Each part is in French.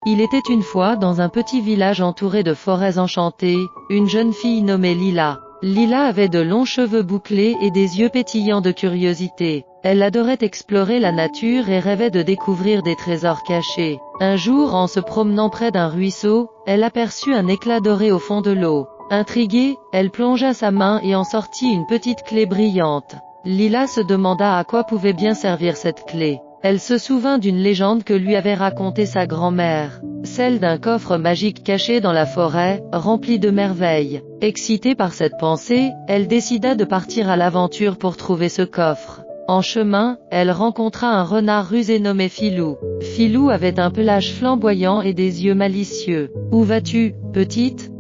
Il était une fois dans un petit village entouré de forêts enchantées, une jeune fille nommée Lila. Lila avait de longs cheveux bouclés et des yeux pétillants de curiosité. Elle adorait explorer la nature et rêvait de découvrir des trésors cachés. Un jour, en se promenant près d'un ruisseau, elle aperçut un éclat doré au fond de l'eau. Intriguée, elle plongea sa main et en sortit une petite clé brillante. Lila se demanda à quoi pouvait bien servir cette clé. Elle se souvint d'une légende que lui avait racontée sa grand-mère, celle d'un coffre magique caché dans la forêt, rempli de merveilles. Excitée par cette pensée, elle décida de partir à l'aventure pour trouver ce coffre. En chemin, elle rencontra un renard rusé nommé Filou. Filou avait un pelage flamboyant et des yeux malicieux. « Où vas-tu, petite ?»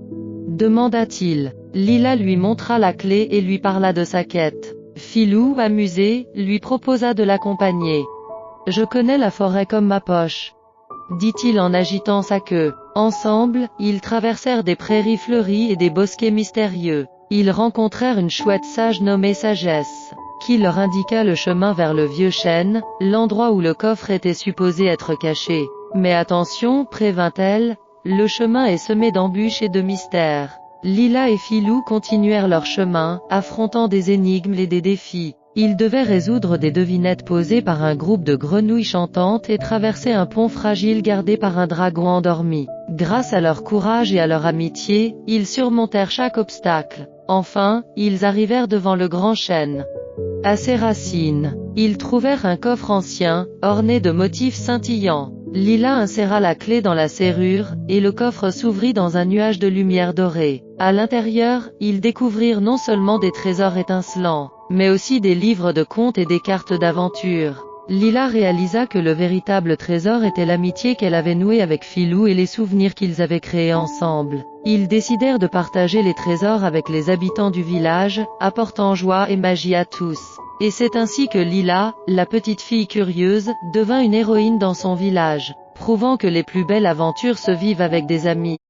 demanda-t-il. Lila lui montra la clé et lui parla de sa quête. Filou, amusé, lui proposa de l'accompagner. « Je connais la forêt comme ma poche, » dit-il en agitant sa queue. Ensemble, ils traversèrent des prairies fleuries et des bosquets mystérieux. Ils rencontrèrent une chouette sage nommée Sagesse, qui leur indiqua le chemin vers le vieux chêne, l'endroit où le coffre était supposé être caché. « Mais attention, prévint-elle, le chemin est semé d'embûches et de mystères. » Lila et Filou continuèrent leur chemin, affrontant des énigmes et des défis. Ils devaient résoudre des devinettes posées par un groupe de grenouilles chantantes et traverser un pont fragile gardé par un dragon endormi. Grâce à leur courage et à leur amitié, ils surmontèrent chaque obstacle. Enfin, ils arrivèrent devant le grand chêne. À ses racines, ils trouvèrent un coffre ancien, orné de motifs scintillants. Lila inséra la clé dans la serrure, et le coffre s'ouvrit dans un nuage de lumière dorée. À l'intérieur, ils découvrirent non seulement des trésors étincelants, mais aussi des livres de contes et des cartes d'aventure. Lila réalisa que le véritable trésor était l'amitié qu'elle avait nouée avec Filou et les souvenirs qu'ils avaient créés ensemble. Ils décidèrent de partager les trésors avec les habitants du village, apportant joie et magie à tous. Et c'est ainsi que Lila, la petite fille curieuse, devint une héroïne dans son village, prouvant que les plus belles aventures se vivent avec des amis.